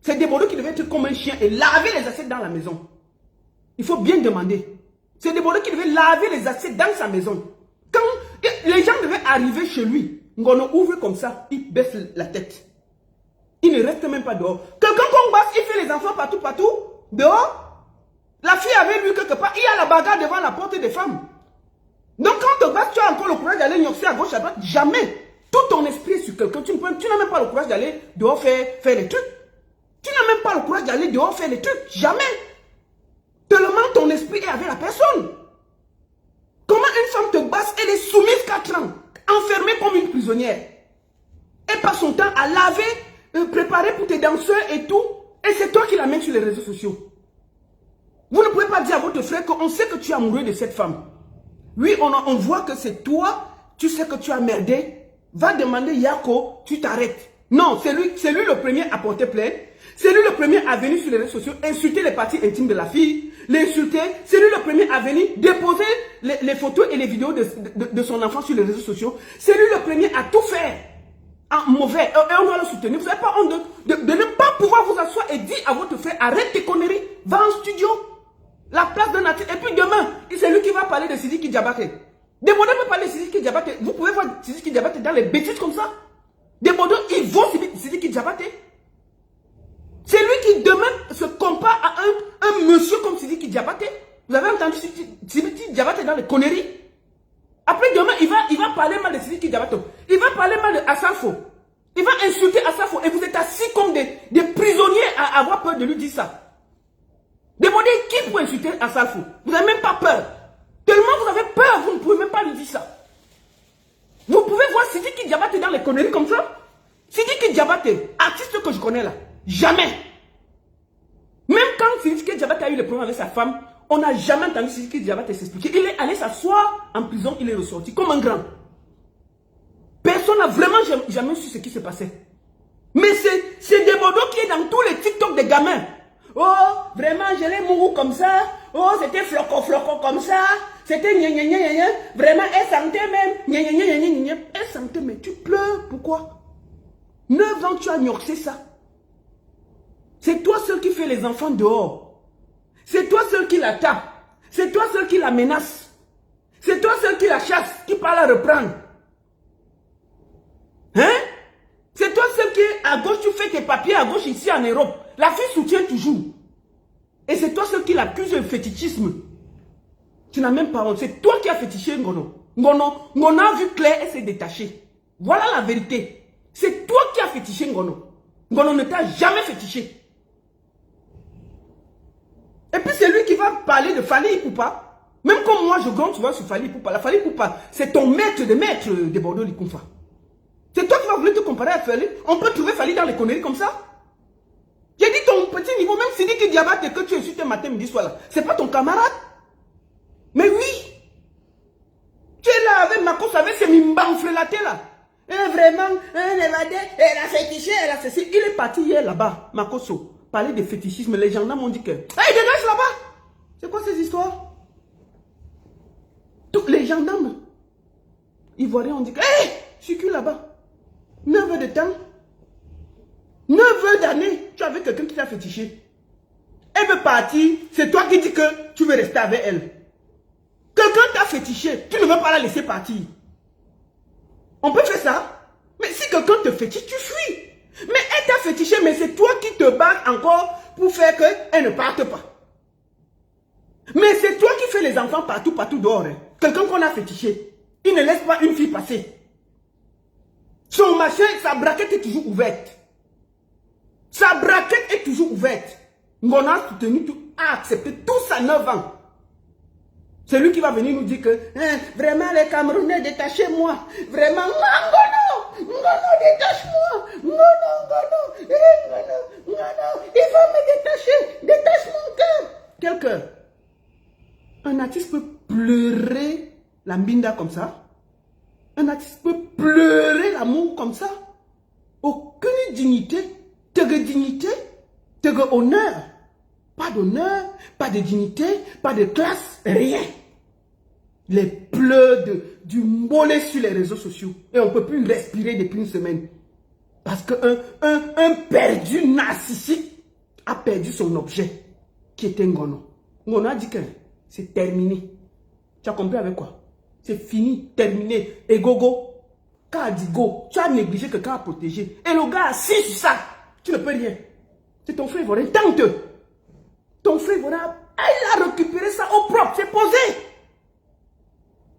C'est Desbordeaux qui devait être comme un chien et laver les assiettes dans la maison. Il faut bien demander. C'est Desbordeaux qui devait laver les assiettes dans sa maison. Quand les gens devaient arriver chez lui, Ngono ouvre comme ça, il baisse la tête. Il ne reste même pas dehors. Quelqu'un qu'on gosse, il fait les enfants partout, dehors. La fille avait lui quelque part, il y a la bagarre devant la porte des femmes. Donc quand tu gosses, tu as encore le courage d'aller gnoxer à gauche, à droite. Jamais. Tout ton esprit est sur quelqu'un. Tu n'as même pas le courage d'aller dehors faire les trucs. Tu n'as même pas le courage d'aller dehors faire les trucs. Jamais. Tellement ton esprit est avec la personne. Comment une femme te basse, elle est soumise 4 ans, enfermée comme une prisonnière. Elle passe son temps à laver, préparer pour tes danseurs et tout. Et c'est toi qui la mets sur les réseaux sociaux. Vous ne pouvez pas dire à votre frère qu'on sait que tu es amoureux de cette femme. Oui, on voit que c'est toi tu sais que tu as merdé, va demander Yako, tu t'arrêtes. Non, c'est lui le premier à porter plainte. C'est lui le premier à venir sur les réseaux sociaux, insulter les parties intimes de la fille, l'insulter. C'est lui le premier à venir déposer les photos et les vidéos de son enfant sur les réseaux sociaux. C'est lui le premier à tout faire en mauvais. Et on doit le soutenir. Vous n'avez pas honte de ne pas pouvoir vous asseoir et dire à votre frère, arrête tes conneries, va en studio. La place d'un artiste. Et puis demain, c'est lui qui va parler de Sidiki Diabaté. Demandez peut parler de Sidiki Diabaté. Vous pouvez voir Sidiki Diabaté dans les bêtises comme ça. Demandez, il vaut Sidiki Diabaté. C'est lui qui demain se compare à un monsieur comme Sidiki Diabaté. Vous avez entendu Sidiki Diabaté dans les conneries. Après demain, il va parler mal de Sidiki Diabaté. Il va parler mal de Assafo. Il va insulter Assafo. Et vous êtes assis comme des prisonniers à avoir peur de lui dire ça. Demandez qui peut insulter Assafo. Vous n'avez même pas peur. Tellement vous avez peur, vous ne pouvez même pas lui dire ça. Vous pouvez voir Sidiki Diabaté dans les conneries comme ça. Sidiki Diabaté, artiste que je connais là. Jamais. Même quand Sidiki Diabaté a eu le problème avec sa femme, on n'a jamais entendu Sidiki Diabaté s'expliquer. Il est allé s'asseoir en prison, il est ressorti comme un grand. Personne n'a vraiment jamais su ce qui se passait. Mais c'est des modos qui est dans tous les TikTok des gamins. Oh, vraiment, je l'ai mouru comme ça. Oh, c'était flocon comme ça. C'était gna gna gna gna. Vraiment, elle sentait même. Gna gna gna gna gna. Elle sentait, mais tu pleures. Pourquoi? 9 ans, tu as gnoxé ça. C'est toi seul qui fais les enfants dehors. C'est toi seul qui la tape. C'est toi seul qui la menace. C'est toi seul qui la chasse, qui parle à reprendre. Hein? C'est toi seul qui, à gauche, tu fais tes papiers à gauche ici en Europe. La fille soutient toujours. Et c'est toi seul qui l'accuse de fétichisme. Tu n'as même pas honte. C'est toi qui as fétiché Ngono. Ngono a vu Claire et s'est détaché. Voilà la vérité. C'est toi qui as fétiché Ngono. Ngono ne t'a jamais fétiché. Et puis c'est lui qui va parler de Fally Ipupa. Même comme moi, je gronde souvent sur Fally Ipupa. La Fally Ipupa, c'est ton maître de Bordeaux Likumfa. C'est toi qui vas vouloir te comparer à Fally. On peut trouver Fally dans les conneries comme ça. J'ai dit ton petit niveau, même Sidiki Diabaté que tu insultes matin, midi, soir là. C'est pas ton camarade. Mais oui. Tu es là avec Marcos, avec ses mimbans frelatés là. Et vraiment, un évadé, elle a fétiché, elle a ceci. Il est parti hier là-bas, Marcoso, parler de fétichisme. Les gendarmes m'ont dit que, hey, dégage là-bas. C'est quoi ces histoires? Tous les gendarmes ivoiriens ont dit que, hey, circule là-bas. 9 heures de temps. 9 heures d'année, tu es avec quelqu'un qui t'a fétiché. Elle veut partir, c'est toi qui dis que tu veux rester avec elle. Quelqu'un t'a fétiché, tu ne veux pas la laisser partir. On peut faire ça. Mais si quelqu'un te fétiche, tu fuis. Mais elle t'a fétiché, mais c'est toi qui te bats encore pour faire qu'elle ne parte pas. Mais c'est toi qui fais les enfants partout dehors. Hein. Quelqu'un qu'on a fétiché, il ne laisse pas une fille passer. Son machin, sa braquette est toujours ouverte. Sa braquette est toujours ouverte. Ngono a soutenu, a accepté tout ça 9 ans. C'est lui qui va venir nous dire que hein, vraiment les Camerounais, détachez-moi. Vraiment, Ngono, détache-moi. Ngono, il va me détacher. Détache mon cœur. Quel cœur? Un artiste peut pleurer la mbinda comme ça. Un artiste peut pleurer l'amour comme ça. Aucune dignité. Tege dignité, tege honneur. Pas d'honneur, pas de dignité, pas de classe, rien. Les pleurs du mollet sur les réseaux sociaux. Et on ne peut plus respirer depuis une semaine. Parce qu'un perdu narcissique a perdu son objet, qui était Ngono. Ngono a dit que c'est terminé. Tu as compris avec quoi? C'est fini, terminé. Et gogo, quand a dit go, tu as négligé quelqu'un à protéger. Et le gars assis sur ça. Tu ne peux rien. C'est ton frère ivoirien. Tente. Ton frère ivoirien, il a récupéré ça au propre. C'est posé.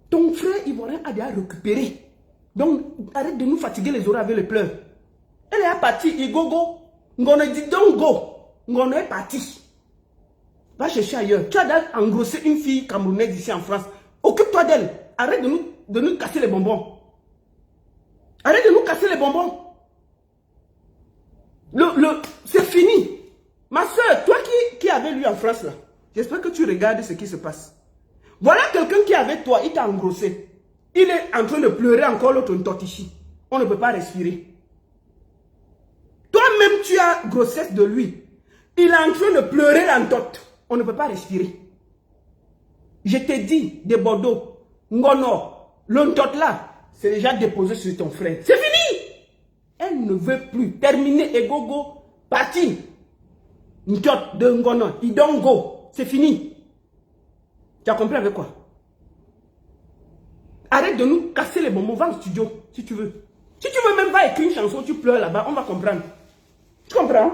Ton frère ivoirien a déjà récupéré. Donc, arrête de nous fatiguer les oreilles avec les pleurs. Elle est partie. Il go. Ngono dit donc go. Ngono est parti. Va chercher ailleurs. Tu as déjà engrossé une fille camerounaise ici en France. Occupe-toi d'elle. Arrête de nous casser les bonbons. Arrête de nous casser les bonbons. C'est fini. Ma soeur, toi qui avais lui en France là, j'espère que tu regardes ce qui se passe. Voilà quelqu'un qui est avec toi, il t'a engrossé. Il est en train de pleurer encore l'autre Ntotichi. On ne peut pas respirer. Toi-même, tu as grossesse de lui. Il est en train de pleurer l'entote. On ne peut pas respirer. Je t'ai dit, de Bordeaux, Ngono, l'entote là, c'est déjà déposé sur ton frère. C'est fini. Elle ne veut plus. Terminer, Egogo, parti. Ntote de Ngono, il don't go. C'est fini. Tu as compris avec quoi? Arrête de nous casser les bonbons. Va au studio, si tu veux. Si tu veux même pas écrire une chanson, tu pleures là-bas, on va comprendre. Tu comprends?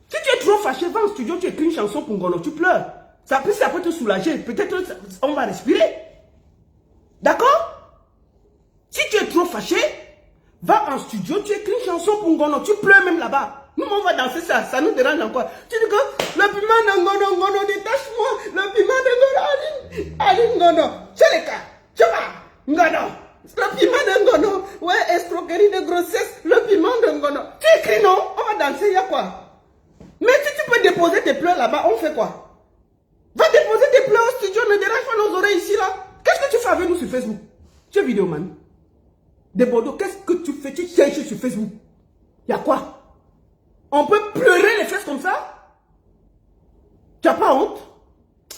Si tu es trop fâché, va au studio, tu écris une chanson pour Ngono, tu pleures. Ça peut te soulager. Peut-être on va respirer. D'accord? Si tu es trop fâché, va en studio, tu écris une chanson pour Ngono, tu pleures même là-bas. Nous, on va danser ça, ça nous dérange encore. Tu dis que le piment de Ngono, Ngono, détache-moi. Le piment de Ngono, Aline, Ngono. C'est le cas. Tu vois, Ngono. Le piment de Ngono. Ouais, escroquerie de grossesse. Le piment de Ngono. Tu écris non? On va danser, il y a quoi? Mais si tu peux déposer tes pleurs là-bas, on fait quoi? Va déposer tes pleurs au studio, ne dérange pas nos oreilles ici là. Qu'est-ce que tu fais avec nous sur Facebook? Tu es vidéoman. De Bordeaux, qu'est-ce que tu fais? Tu cherches sur Facebook. Il y a quoi? On peut pleurer les fesses comme ça? Tu n'as pas honte?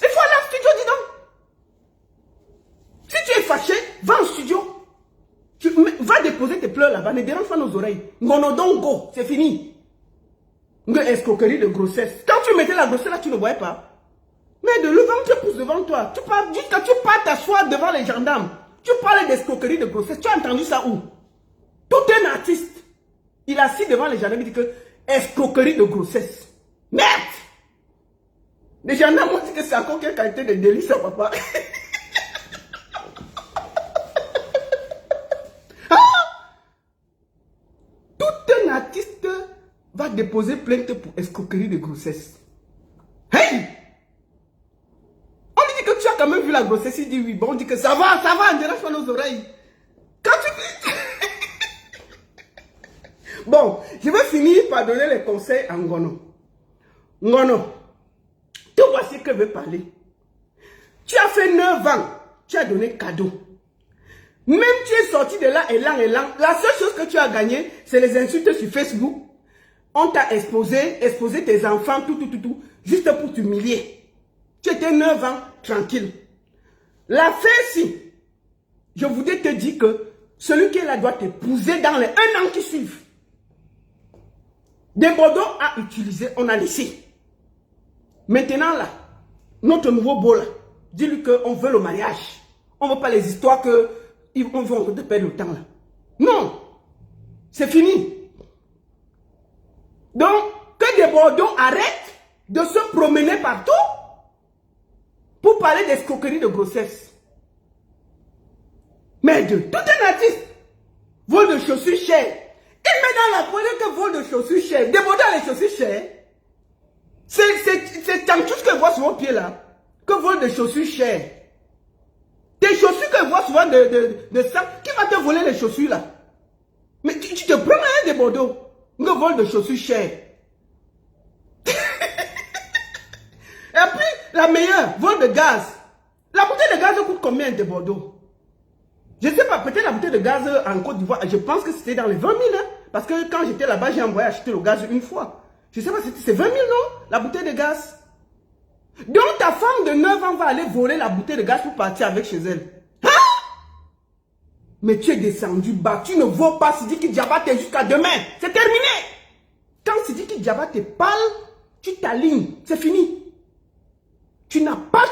Il faut aller au studio, dis donc. Si tu es fâché, va au studio. Va déposer tes pleurs là-bas, ne dérange pas nos oreilles. Ngono don't go, c'est fini. Une escroquerie de grossesse. Quand tu mettais la grossesse là, tu ne voyais pas. Mais de le ventre pousse devant toi. Tu parles jusqu'à tu pars t'asseoir devant les gendarmes. Tu parles d'escroquerie de grossesse. Tu as entendu ça où? Tout un artiste. Il est assis devant les gendarmes et dit que escroquerie de grossesse. Merde! Les gendarmes ont dit que c'est encore quelle qualité de délit ça, papa. Tout un artiste va déposer plainte pour escroquerie de grossesse. Hey! On lui dit que tu as quand même vu la grossesse, il dit oui. Bon, on dit que ça va, on dérange pas nos oreilles. Quand tu... Bon, je vais finir par donner les conseils à Ngono. Ngono, te voici que je veux parler. Tu as fait 9 ans, tu as donné cadeau. Même tu es sorti de là, élan. La seule chose que tu as gagné, c'est les insultes sur Facebook. On t'a exposé tes enfants, tout, juste pour t'humilier. Tu étais 9 ans, tranquille. La fin-ci, je voudrais te dire que celui qui est là doit t'épouser dans les 1 an qui suivent. De Bordeaux a utilisé, on a laissé. Maintenant là, notre nouveau beau là, dis-lui qu'on veut le mariage. On ne veut pas les histoires que on veut encore te perdre le temps là. Non, c'est fini. Donc, que de Bordeaux arrête de se promener partout pour parler d'escroquerie de grossesse. Merde, tout un artiste, vol de chaussures chères. Il met dans la poêle que vol de chaussures chères. De Bordeaux les chaussures chères. C'est tant tout ce que voit sur vos pieds là. Que vol de chaussures chères. Tes chaussures que voit souvent de ça. Qui va te voler les chaussures là? Mais tu te prends un de Bordeaux. Que vol de chaussures chères. Et puis, la meilleure, vol de gaz. La bouteille de gaz coûte combien de Bordeaux? Je ne sais pas, peut-être la bouteille de gaz en Côte d'Ivoire, je pense que c'était dans les 20 000. Hein, parce que quand j'étais là-bas, j'ai envoyé acheter le gaz une fois. Je ne sais pas, c'est 20 000, non? La bouteille de gaz. Donc ta femme de 9 ans va aller voler la bouteille de gaz pour partir avec chez elle. Hein? Mais tu es descendu bas. Tu ne vaux pas Sidiki Diabaté jusqu'à demain. C'est terminé. Quand Sidiki Diabaté parle, tu t'alignes. C'est fini. Tu n'as pas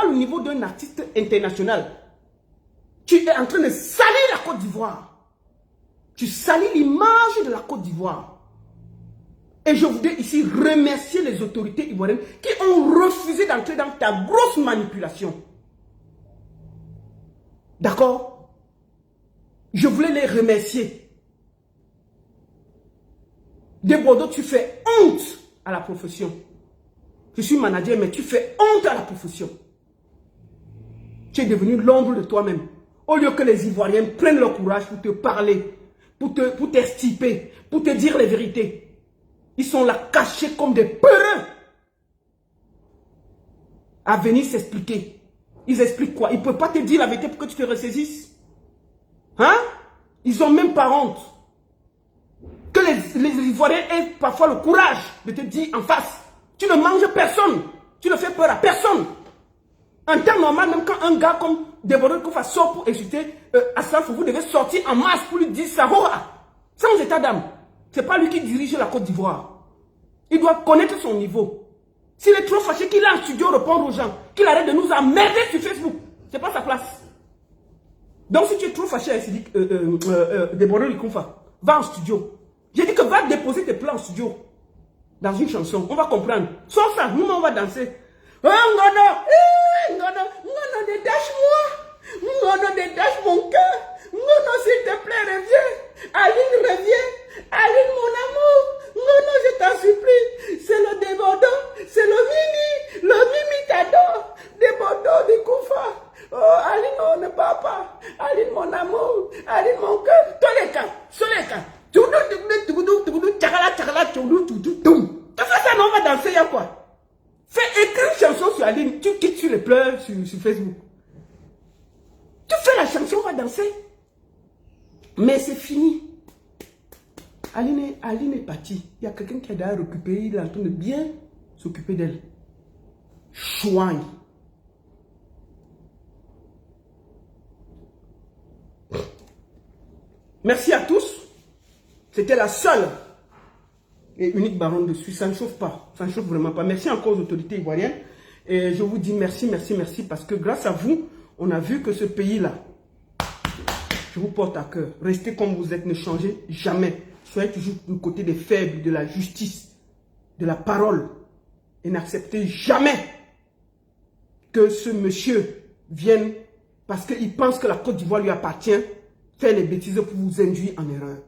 le niveau d'un artiste international. Tu es en train de salir la Côte d'Ivoire. Tu salis l'image de la Côte d'Ivoire. Et je voudrais ici remercier les autorités ivoiriennes qui ont refusé d'entrer dans ta grosse manipulation. D'accord? Je voulais les remercier. De Bordeaux, tu fais honte à la profession. Je suis manager, mais tu fais honte à la profession. Tu es devenu l'ombre de toi-même. Au lieu que les Ivoiriens prennent leur courage pour te parler, pour t'extirper, pour te dire les vérités. Ils sont là cachés comme des peureux. À venir s'expliquer. Ils expliquent quoi? Ils ne peuvent pas te dire la vérité pour que tu te ressaisisses. Hein? Ils n'ont même pas honte. Que les Ivoiriens aient parfois le courage de te dire en face. Tu ne manges personne. Tu ne fais peur à personne. En temps normal, même quand un gars comme Débordeur Koufa sort pour insulter Assaf, vous devez sortir en masse pour lui dire Sahora. Sans état d'âme. Ce n'est pas lui qui dirige la Côte d'Ivoire. Il doit connaître son niveau. S'il est trop fâché, qu'il a en studio répondre aux gens, qu'il arrête de nous emmerder sur Facebook. Ce n'est pas sa place. Donc si tu es trop fâché, Débordeur Koufa, va en studio. J'ai dit que va déposer tes plans en studio. Dans une chanson, on va comprendre. Sauf ça, nous on va danser. Oh, Ngono, détache-moi. Ngono, détache mon cœur. Ngono, s'il te plaît, reviens. Aline, reviens. Aline, mon amour. Ngono, je t'en supplie. C'est le débordant. C'est le Mimi. Le Mimi t'adore. Débordant de Koufa. Oh, Aline, on ne parle pas. Aline, mon amour. Aline, mon cœur. Tous les cas. Tu fais ça, non, on va danser, il y a quoi? Fais écrire une chanson sur Aline, tu quittes sur les pleurs sur Facebook. Tu fais la chanson, on va danser. Mais c'est fini. Aline est partie. Il y a quelqu'un qui a d'ailleurs récupéré, il est en train de bien s'occuper d'elle. Chouagne. Merci à tous. C'était la seule et unique baronne de Suisse. Ça ne chauffe pas. Ça ne chauffe vraiment pas. Merci encore aux autorités ivoiriennes. Et je vous dis merci, merci, merci. Parce que grâce à vous, on a vu que ce pays-là, je vous porte à cœur. Restez comme vous êtes, ne changez jamais. Soyez toujours du côté des faibles, de la justice, de la parole. Et n'acceptez jamais que ce monsieur vienne, parce qu'il pense que la Côte d'Ivoire lui appartient, faire les bêtises pour vous induire en erreur.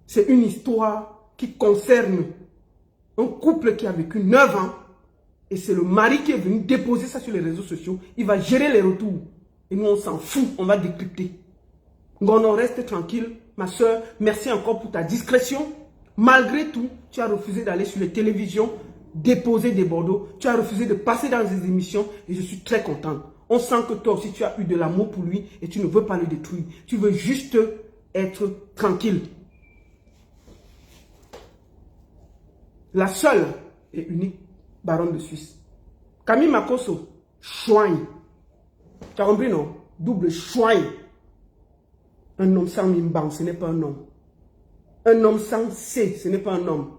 C'est une histoire qui concerne un couple qui a vécu 9 ans et c'est le mari qui est venu déposer ça sur les réseaux sociaux. Il va gérer les retours. Et nous, on s'en fout, on va décrypter. Donc, on reste tranquille. Ma soeur, merci encore pour ta discrétion. Malgré tout, tu as refusé d'aller sur les télévisions, déposer des Bordeaux. Tu as refusé de passer dans des émissions et je suis très content. On sent que toi aussi, tu as eu de l'amour pour lui et tu ne veux pas le détruire. Tu veux juste être tranquille. La seule et unique baronne de Suisse. Camille Makosso, chouigne. Tu as compris, non? Double chouigne. Un homme sans mimban, ce n'est pas un homme. Un homme sans C, ce n'est pas un homme.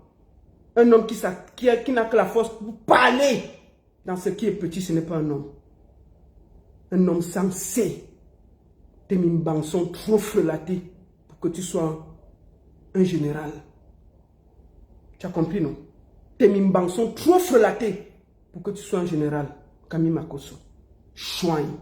Un homme qui n'a que la force pour parler dans ce qui est petit, ce n'est pas un homme. Un homme sans C. Tes mimbans sont trop frelatés pour que tu sois un général. Tu as compris, non? Tes mimbans sont trop frelatés pour que tu sois un général. Camille Makosso. Chouigne.